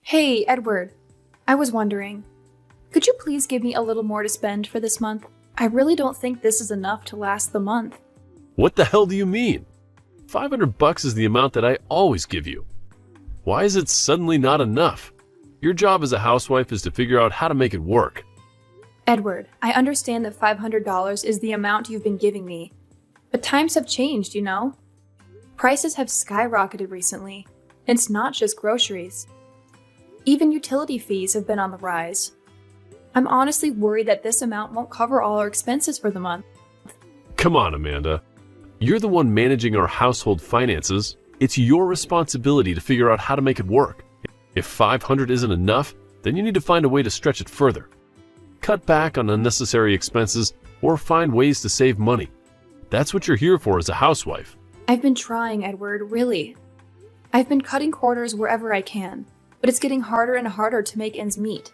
Hey, Edward. I was wondering, could you please give me a little more to spend for this month? I really don't think this is enough to last the month. What the hell do you mean? $500 is the amount that I always give you. Why is it suddenly not enough? Your job as a housewife is to figure out how to make it work. Edward, I understand that $500 is the amount you've been giving me, but times have changed, you know? Prices have skyrocketed recently, and it's not just groceries. Even utility fees have been on the rise. I'm honestly worried that this amount won't cover all our expenses for the month. Come on, Amanda. You're the one managing our household finances. It's your responsibility to figure out how to make it work. If $500 isn't enough, then you need to find a way to stretch it further. Cut back on unnecessary expenses or find ways to save money. That's what you're here for as a housewife. I've been trying, Edward, really. I've been cutting corners wherever I can, but it's getting harder and harder to make ends meet.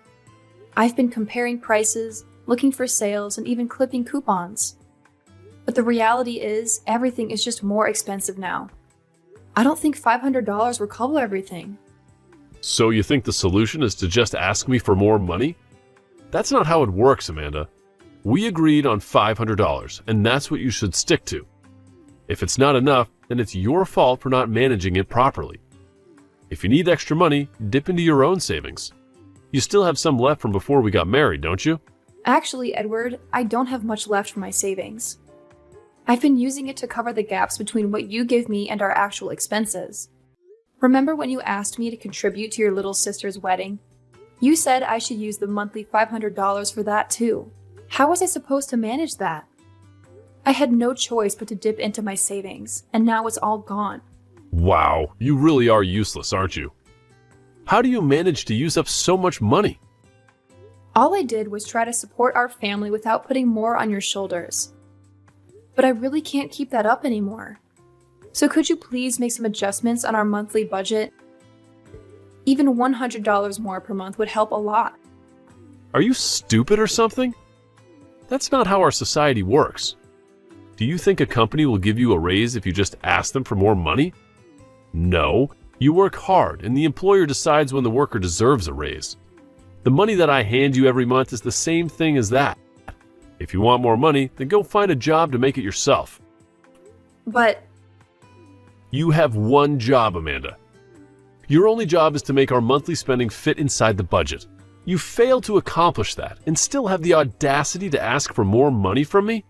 I've been comparing prices, looking for sales, and even clipping coupons. But the reality is, everything is just more expensive now. I don't think $500 will cover everything. So you think the solution is to just ask me for more money? That's not how it works, Amanda. We agreed on $500, and that's what you should stick to. If it's not enough, then it's your fault for not managing it properly. If you need extra money, dip into your own savings. You still have some left from before we got married, don't you? Actually, Edward, I don't have much left for my savings. I've been using it to cover the gaps between what you give me and our actual expenses. Remember when you asked me to contribute to your little sister's wedding? You said I should use the monthly $500 for that too. How was I supposed to manage that? I had no choice but to dip into my savings, and now it's all gone. Wow, you really are useless, aren't you? How do you manage to use up so much money? All I did was try to support our family without putting more on your shoulders. But I really can't keep that up anymore. So could you please make some adjustments on our monthly budget? Even $100 more per month would help a lot. Are you stupid or something? That's not how our society works. Do you think a company will give you a raise if you just ask them for more money? No, you work hard and the employer decides when the worker deserves a raise. The money that I hand you every month is the same thing as that. If you want more money, then go find a job to make it yourself. But you have one job, Amanda. Your only job is to make our monthly spending fit inside the budget. You fail to accomplish that and still have the audacity to ask for more money from me?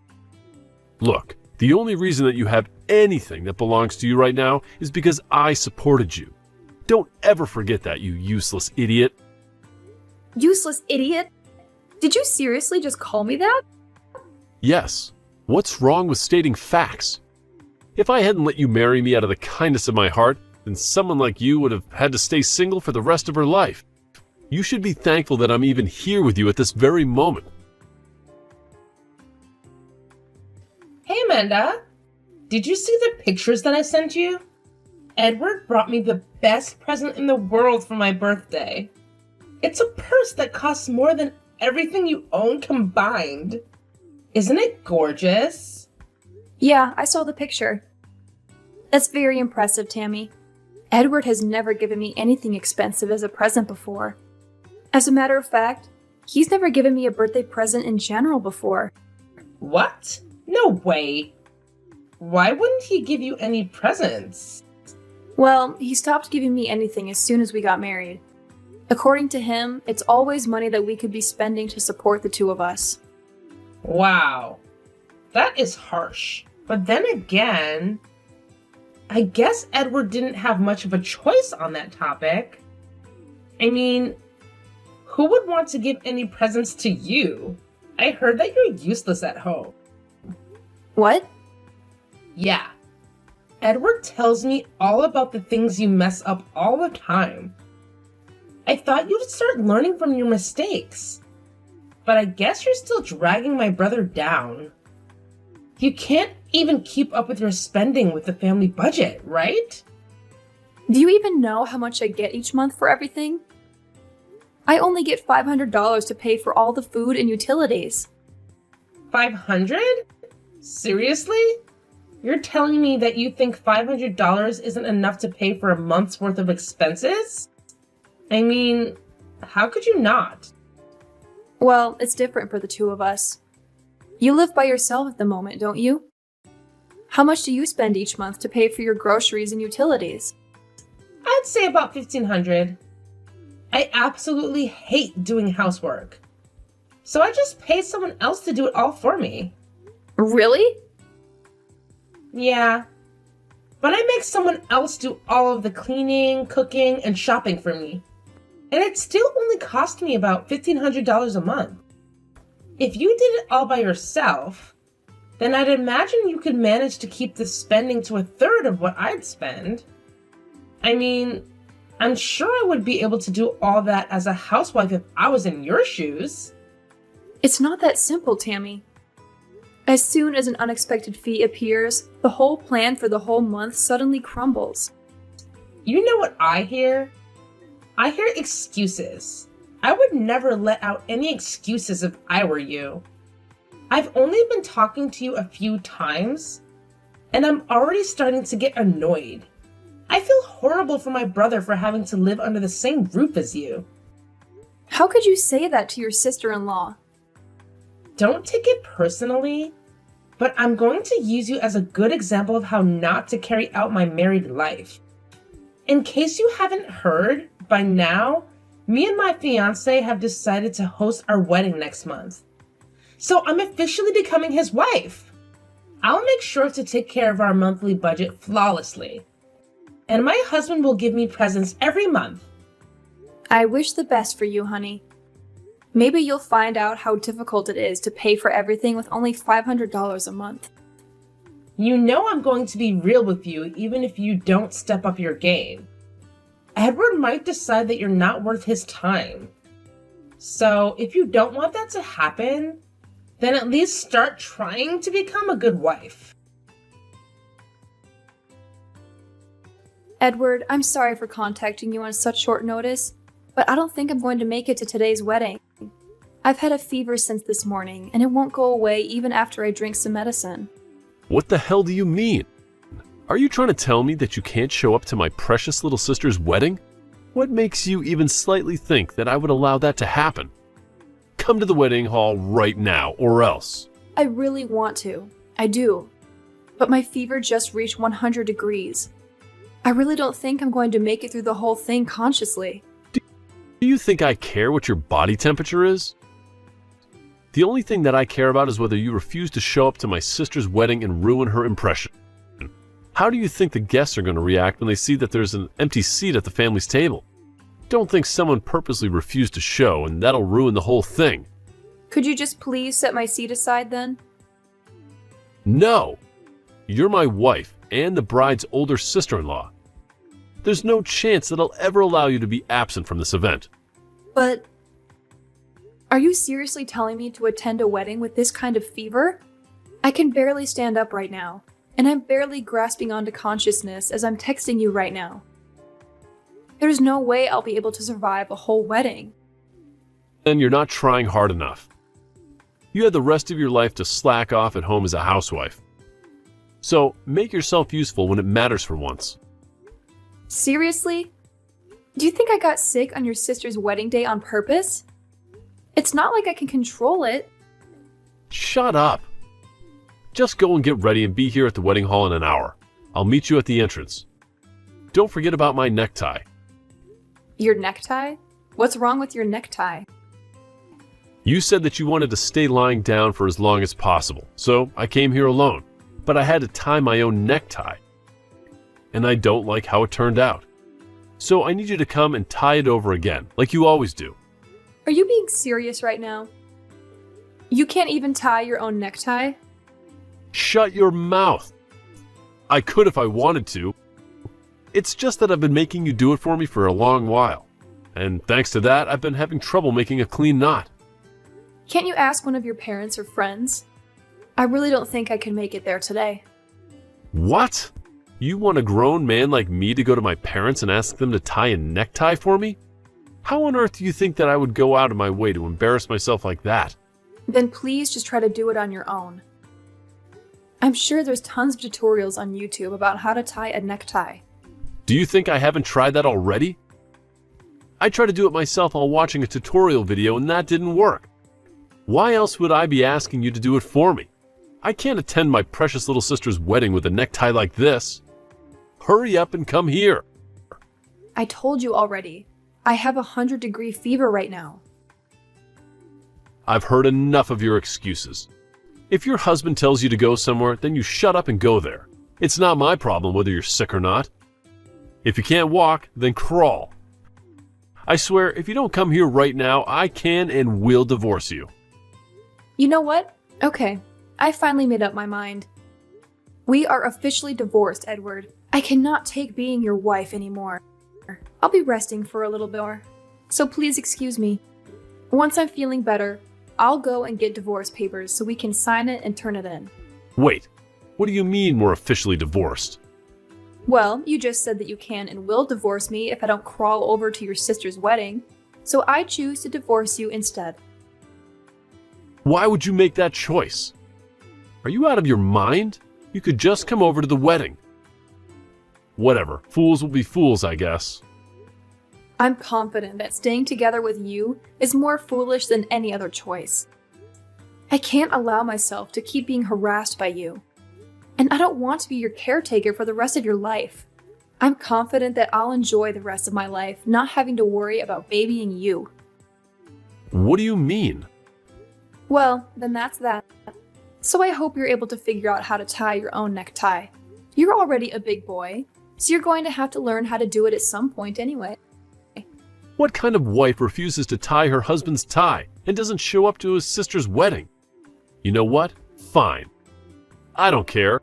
Look, the only reason that you have anything that belongs to you right now is because I supported you. Don't ever forget that, you useless idiot. Useless idiot? Did you seriously just call me that? Yes. What's wrong with stating facts? If I hadn't let you marry me out of the kindness of my heart, then someone like you would have had to stay single for the rest of her life. You should be thankful that I'm even here with you at this very moment. Hey Amanda, did you see the pictures that I sent you? Edward brought me the best present in the world for my birthday. It's a purse that costs more than everything you own combined. Isn't it gorgeous? Yeah, I saw the picture. That's very impressive, Tammy. Edward has never given me anything expensive as a present before. As a matter of fact, he's never given me a birthday present in general before. What? No way. Why wouldn't he give you any presents? Well, he stopped giving me anything as soon as we got married. According to him, it's always money that we could be spending to support the two of us. Wow. That is harsh. But then again, I guess Edward didn't have much of a choice on that topic. I mean, who would want to give any presents to you? I heard that you're useless at home. What? Yeah. Edward tells me all about the things you mess up all the time. I thought you'd start learning from your mistakes. But I guess you're still dragging my brother down. You can't even keep up with your spending with the family budget, right? Do you even know how much I get each month for everything? I only get $500 to pay for all the food and utilities. 500? Seriously? You're telling me that you think $500 isn't enough to pay for a month's worth of expenses? I mean, how could you not? Well, it's different for the two of us. You live by yourself at the moment, don't you? How much do you spend each month to pay for your groceries and utilities? I'd say about $1,500. I absolutely hate doing housework. So I just pay someone else to do it all for me. Really? Yeah. But I make someone else do all of the cleaning, cooking, and shopping for me. And it still only cost me about $1,500 a month. If you did it all by yourself, then I'd imagine you could manage to keep the spending to a third of what I'd spend. I mean, I'm sure I would be able to do all that as a housewife if I was in your shoes. It's not that simple, Tammy. As soon as an unexpected fee appears, the whole plan for the whole month suddenly crumbles. You know what I hear? I hear excuses. I would never let out any excuses if I were you. I've only been talking to you a few times, and I'm already starting to get annoyed. I feel horrible for my brother for having to live under the same roof as you. How could you say that to your sister-in-law? Don't take it personally, but I'm going to use you as a good example of how not to carry out my married life. In case you haven't heard, by now, me and my fiancé have decided to host our wedding next month. So I'm officially becoming his wife. I'll make sure to take care of our monthly budget flawlessly. And my husband will give me presents every month. I wish the best for you, honey. Maybe you'll find out how difficult it is to pay for everything with only $500 a month. You know I'm going to be real with you even if you don't step up your game. Edward might decide that you're not worth his time. So if you don't want that to happen, then at least start trying to become a good wife. Edward, I'm sorry for contacting you on such short notice, but I don't think I'm going to make it to today's wedding. I've had a fever since this morning, and it won't go away even after I drink some medicine. What the hell do you mean? Are you trying to tell me that you can't show up to my precious little sister's wedding? What makes you even slightly think that I would allow that to happen? Come to the wedding hall right now, or else. I really want to. I do. But my fever just reached 100 degrees. I really don't think I'm going to make it through the whole thing consciously. Do you think I care what your body temperature is? The only thing that I care about is whether you refuse to show up to my sister's wedding and ruin her impression. How do you think the guests are going to react when they see that there's an empty seat at the family's table? Don't think someone purposely refused to show and that'll ruin the whole thing. Could you just please set my seat aside then? No! You're my wife and the bride's older sister-in-law. There's no chance that I'll ever allow you to be absent from this event. But are you seriously telling me to attend a wedding with this kind of fever? I can barely stand up right now, and I'm barely grasping onto consciousness as I'm texting you right now. There's no way I'll be able to survive a whole wedding. Then you're not trying hard enough. You have the rest of your life to slack off at home as a housewife. So make yourself useful when it matters for once. Seriously? Do you think I got sick on your sister's wedding day on purpose? It's not like I can control it. Shut up. Just go and get ready and be here at the wedding hall in an hour. I'll meet you at the entrance. Don't forget about my necktie. Your necktie? What's wrong with your necktie? You said that you wanted to stay lying down for as long as possible, so I came here alone. But I had to tie my own necktie. And I don't like how it turned out. So I need you to come and tie it over again, like you always do. Are you being serious right now? You can't even tie your own necktie? Shut your mouth. I could if I wanted to. It's just that I've been making you do it for me for a long while. And thanks to that, I've been having trouble making a clean knot. Can't you ask one of your parents or friends? I really don't think I can make it there today. What? You want a grown man like me to go to my parents and ask them to tie a necktie for me? How on earth do you think that I would go out of my way to embarrass myself like that? Then please just try to do it on your own. I'm sure there's tons of tutorials on YouTube about how to tie a necktie. Do you think I haven't tried that already? I tried to do it myself while watching a tutorial video and that didn't work. Why else would I be asking you to do it for me? I can't attend my precious little sister's wedding with a necktie like this. Hurry up and come here. I told you already. I have a 100-degree fever right now. I've heard enough of your excuses. If your husband tells you to go somewhere, then you shut up and go there. It's not my problem whether you're sick or not. If you can't walk, then crawl. I swear, if you don't come here right now, I can and will divorce you. You know what? Okay, I finally made up my mind. We are officially divorced, Edward. I cannot take being your wife anymore. I'll be resting for a little more, so please excuse me. Once I'm feeling better, I'll go and get divorce papers so we can sign it and turn it in. Wait, what do you mean we're officially divorced? Well, you just said that you can and will divorce me if I don't crawl over to your sister's wedding, so I choose to divorce you instead. Why would you make that choice? Are you out of your mind? You could just come over to the wedding. Whatever, fools will be fools, I guess. I'm confident that staying together with you is more foolish than any other choice. I can't allow myself to keep being harassed by you. And I don't want to be your caretaker for the rest of your life. I'm confident that I'll enjoy the rest of my life not having to worry about babying you. What do you mean? Well, then that's that. So I hope you're able to figure out how to tie your own necktie. You're already a big boy, so you're going to have to learn how to do it at some point anyway. What kind of wife refuses to tie her husband's tie and doesn't show up to his sister's wedding? You know what? Fine. I don't care.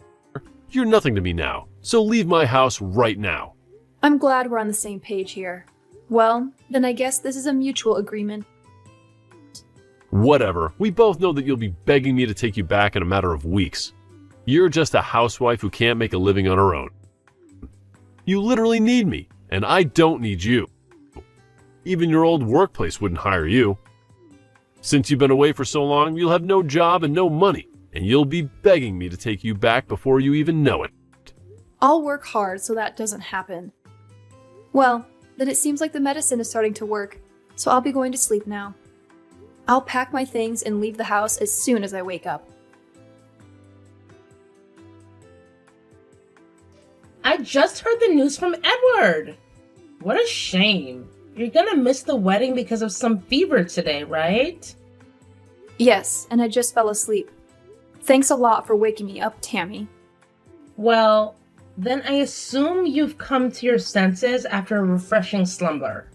You're nothing to me now, so leave my house right now. I'm glad we're on the same page here. Well, then I guess this is a mutual agreement. Whatever. We both know that you'll be begging me to take you back in a matter of weeks. You're just a housewife who can't make a living on her own. You literally need me, and I don't need you. Even your old workplace wouldn't hire you. Since you've been away for so long, you'll have no job and no money, and you'll be begging me to take you back before you even know it. I'll work hard so that doesn't happen. Well, then it seems like the medicine is starting to work, so I'll be going to sleep now. I'll pack my things and leave the house as soon as I wake up. I just heard the news from Edward. What a shame. You're gonna miss the wedding because of some fever today, right? Yes, and I just fell asleep. Thanks a lot for waking me up, Tammy. Well, then I assume you've come to your senses after a refreshing slumber.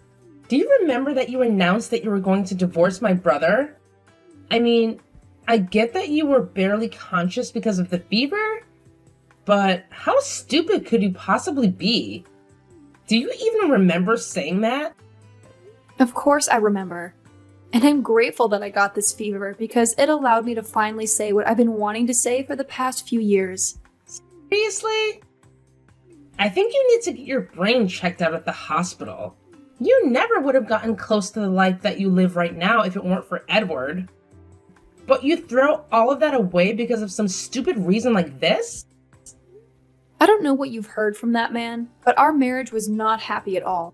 Do you remember that you announced that you were going to divorce my brother? I mean, I get that you were barely conscious because of the fever, but how stupid could you possibly be? Do you even remember saying that? Of course I remember. And I'm grateful that I got this fever because it allowed me to finally say what I've been wanting to say for the past few years. Seriously? I think you need to get your brain checked out at the hospital. You never would have gotten close to the life that you live right now if it weren't for Edward. But you throw all of that away because of some stupid reason like this? I don't know what you've heard from that man, but our marriage was not happy at all.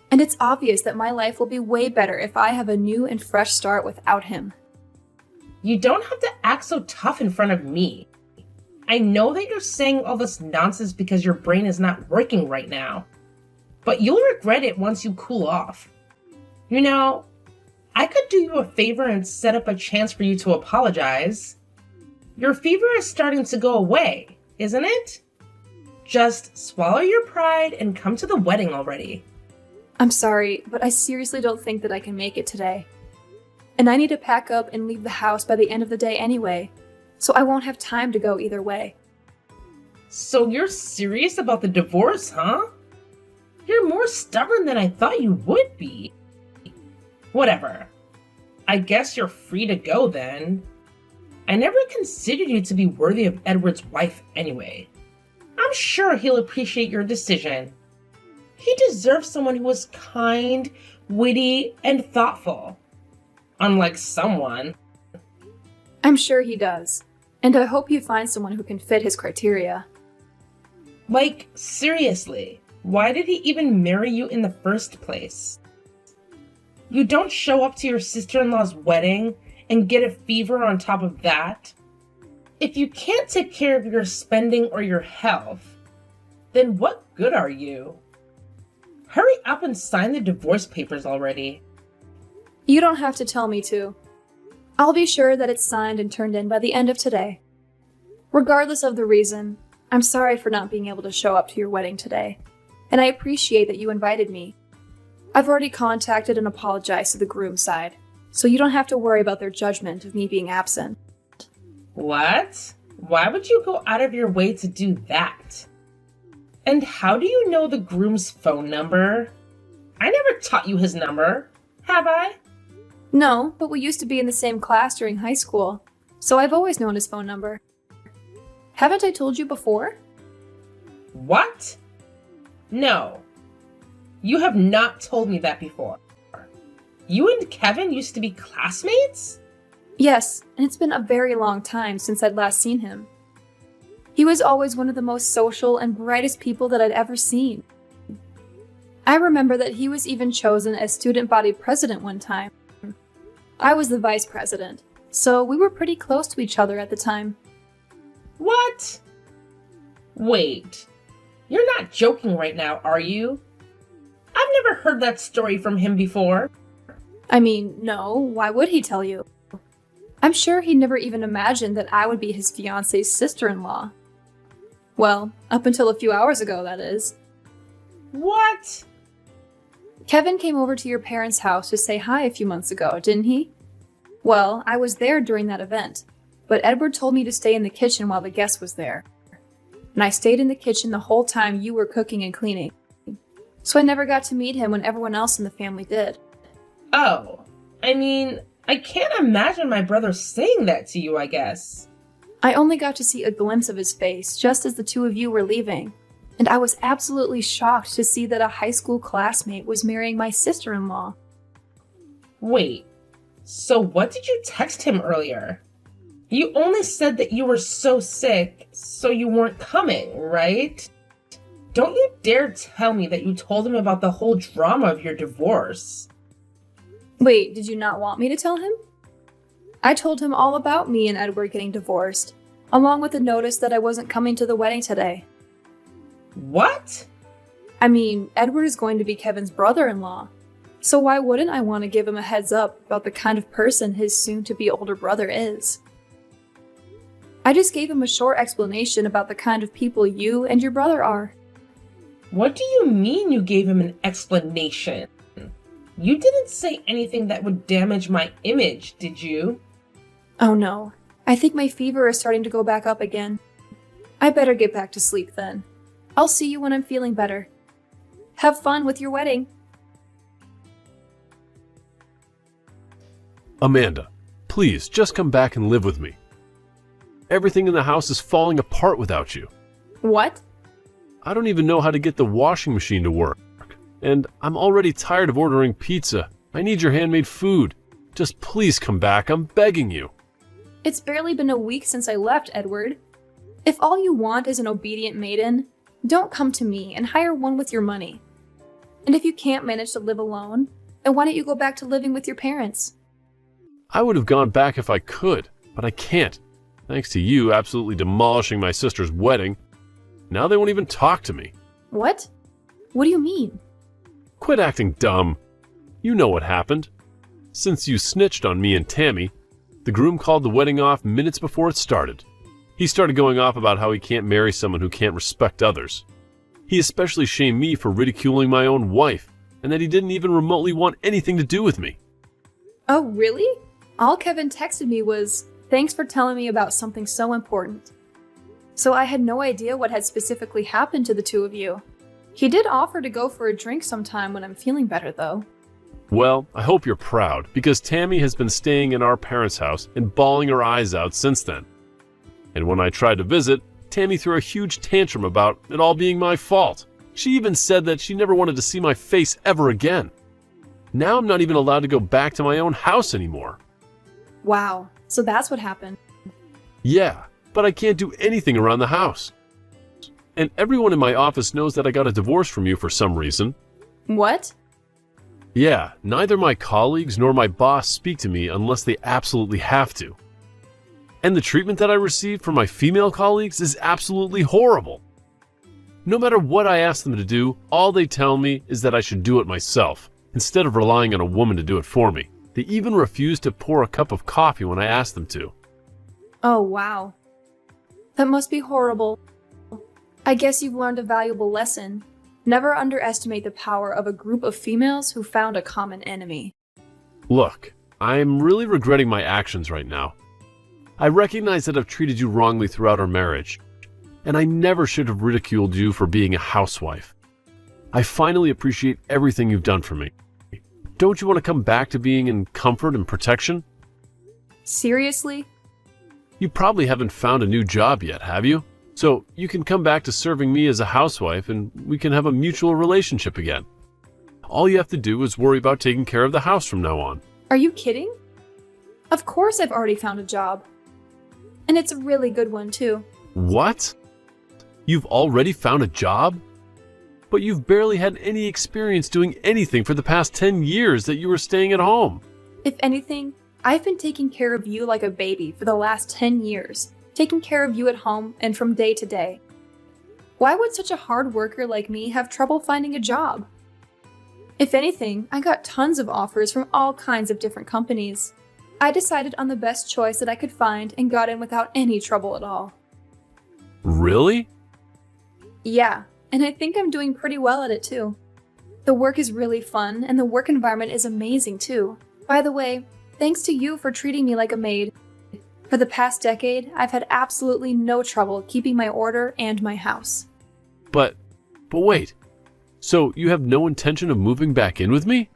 And it's obvious that my life will be way better if I have a new and fresh start without him. You don't have to act so tough in front of me. I know that you're saying all this nonsense because your brain is not working right now. But you'll regret it once you cool off. You know, I could do you a favor and set up a chance for you to apologize. Your fever is starting to go away, isn't it? Just swallow your pride and come to the wedding already. I'm sorry, but I seriously don't think that I can make it today. And I need to pack up and leave the house by the end of the day anyway, so I won't have time to go either way. So you're serious about the divorce, huh? You're more stubborn than I thought you would be. Whatever. I guess you're free to go then. I never considered you to be worthy of Edward's wife anyway. I'm sure he'll appreciate your decision. He deserves someone who is kind, witty, and thoughtful. Unlike someone. I'm sure he does. And I hope you find someone who can fit his criteria. Like, seriously, why did he even marry you in the first place? You don't show up to your sister-in-law's wedding and get a fever on top of that. If you can't take care of your spending or your health, then what good are you? Hurry up and sign the divorce papers already. You don't have to tell me to. I'll be sure that it's signed and turned in by the end of today. Regardless of the reason, I'm sorry for not being able to show up to your wedding today, and I appreciate that you invited me. I've already contacted and apologized to the groom's side, so you don't have to worry about their judgment of me being absent. What? Why would you go out of your way to do that? And how do you know the groom's phone number? I never taught you his number, have I? No, but we used to be in the same class during high school, so I've always known his phone number. Haven't I told you before? What? No. You have not told me that before. You and Kevin used to be classmates? Yes, and it's been a very long time since I'd last seen him. He was always one of the most social and brightest people that I'd ever seen. I remember that he was even chosen as student body president one time. I was the vice president, so we were pretty close to each other at the time. What? Wait, you're not joking right now, are you? I've never heard that story from him before. I mean, no, why would he tell you? I'm sure he never even imagined that I would be his fiance's sister-in-law. Well, up until a few hours ago, that is. What? Kevin came over to your parents' house to say hi a few months ago, didn't he? Well, I was there during that event, but Edward told me to stay in the kitchen while the guest was there. And I stayed in the kitchen the whole time you were cooking and cleaning. So I never got to meet him when everyone else in the family did. Oh, I mean, I can't imagine my brother saying that to you, I guess. I only got to see a glimpse of his face just as the two of you were leaving, and I was absolutely shocked to see that a high school classmate was marrying my sister-in-law. Wait, so what did you text him earlier? You only said that you were so sick, so you weren't coming, right? Don't you dare tell me that you told him about the whole drama of your divorce. Wait, did you not want me to tell him? I told him all about me and Edward getting divorced, along with the notice that I wasn't coming to the wedding today. What? I mean, Edward is going to be Kevin's brother-in-law, so why wouldn't I want to give him a heads up about the kind of person his soon-to-be older brother is? I just gave him a short explanation about the kind of people you and your brother are. What do you mean you gave him an explanation? You didn't say anything that would damage my image, did you? Oh no, I think my fever is starting to go back up again. I better get back to sleep then. I'll see you when I'm feeling better. Have fun with your wedding. Amanda, please just come back and live with me. Everything in the house is falling apart without you. What? I don't even know how to get the washing machine to work. And I'm already tired of ordering pizza. I need your handmade food. Just please come back, I'm begging you. It's barely been a week since I left, Edward. If all you want is an obedient maiden, don't come to me and hire one with your money. And if you can't manage to live alone, then why don't you go back to living with your parents? I would have gone back if I could, but I can't. Thanks to you absolutely demolishing my sister's wedding. Now they won't even talk to me. What? What do you mean? Quit acting dumb. You know what happened. Since you snitched on me and Tammy, the groom called the wedding off minutes before it started. He started going off about how he can't marry someone who can't respect others. He especially shamed me for ridiculing my own wife, and that he didn't even remotely want anything to do with me. Oh, really? All Kevin texted me was, "Thanks for telling me about something so important." So I had no idea what had specifically happened to the two of you. He did offer to go for a drink sometime when I'm feeling better, though. Well, I hope you're proud, because Tammy has been staying in our parents' house and bawling her eyes out since then. And when I tried to visit, Tammy threw a huge tantrum about it all being my fault. She even said that she never wanted to see my face ever again. Now I'm not even allowed to go back to my own house anymore. Wow, so that's what happened. Yeah, but I can't do anything around the house. And everyone in my office knows that I got a divorce from you for some reason. What? Yeah, neither my colleagues nor my boss speak to me unless they absolutely have to. And the treatment that I receive from my female colleagues is absolutely horrible. No matter what I ask them to do, all they tell me is that I should do it myself, instead of relying on a woman to do it for me. They even refuse to pour a cup of coffee when I ask them to. Oh, wow. That must be horrible. I guess you've learned a valuable lesson. Never underestimate the power of a group of females who found a common enemy. Look, I'm really regretting my actions right now. I recognize that I've treated you wrongly throughout our marriage, and I never should have ridiculed you for being a housewife. I finally appreciate everything you've done for me. Don't you want to come back to being in comfort and protection? Seriously? You probably haven't found a new job yet, have you? So you can come back to serving me as a housewife and we can have a mutual relationship again. All you have to do is worry about taking care of the house from now on. Are you kidding? Of course I've already found a job. And it's a really good one, too. What? You've already found a job? But you've barely had any experience doing anything for the past 10 years that you were staying at home. If anything, I've been taking care of you like a baby for the last 10 years. Taking care of you at home and from day to day. Why would such a hard worker like me have trouble finding a job? If anything, I got tons of offers from all kinds of different companies. I decided on the best choice that I could find and got in without any trouble at all. Really? Yeah, and I think I'm doing pretty well at it too. The work is really fun and the work environment is amazing too. By the way, thanks to you for treating me like a maid. For the past decade, I've had absolutely no trouble keeping my order and my house. But wait. So you have no intention of moving back in with me?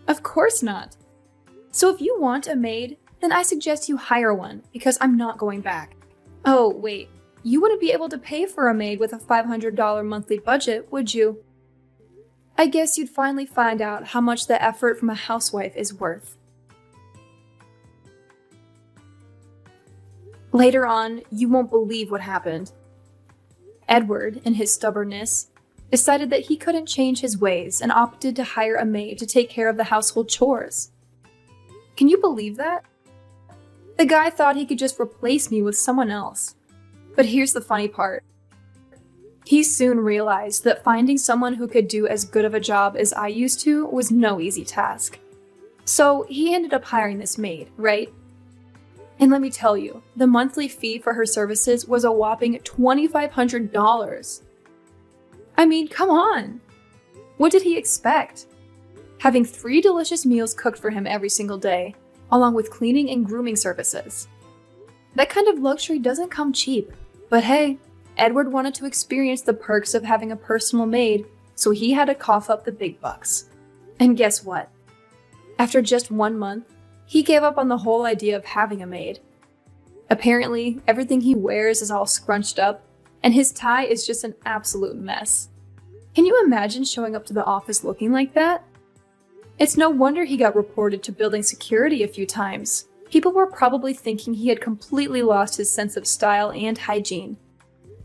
Of course not. So if you want a maid, then I suggest you hire one, because I'm not going back. Oh, wait. You wouldn't be able to pay for a maid with a $500 monthly budget, would you? I guess you'd finally find out how much the effort from a housewife is worth. Later on, you won't believe what happened. Edward, in his stubbornness, decided that he couldn't change his ways and opted to hire a maid to take care of the household chores. Can you believe that? The guy thought he could just replace me with someone else. But here's the funny part. He soon realized that finding someone who could do as good of a job as I used to was no easy task. So he ended up hiring this maid, right? And let me tell you, the monthly fee for her services was a whopping $2,500. I mean, come on! What did he expect? Having 3 delicious meals cooked for him every single day, along with cleaning and grooming services. That kind of luxury doesn't come cheap. But hey, Edward wanted to experience the perks of having a personal maid, so he had to cough up the big bucks. And guess what? After just 1 month, he gave up on the whole idea of having a maid. Apparently, everything he wears is all scrunched up, and his tie is just an absolute mess. Can you imagine showing up to the office looking like that? It's no wonder he got reported to building security a few times. People were probably thinking he had completely lost his sense of style and hygiene.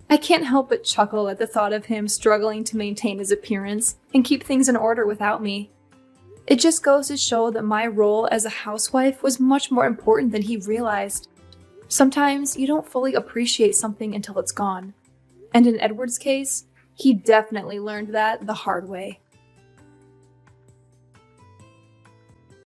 I can't help but chuckle at the thought of him struggling to maintain his appearance and keep things in order without me. It just goes to show that my role as a housewife was much more important than he realized. Sometimes you don't fully appreciate something until it's gone. And in Edward's case, he definitely learned that the hard way.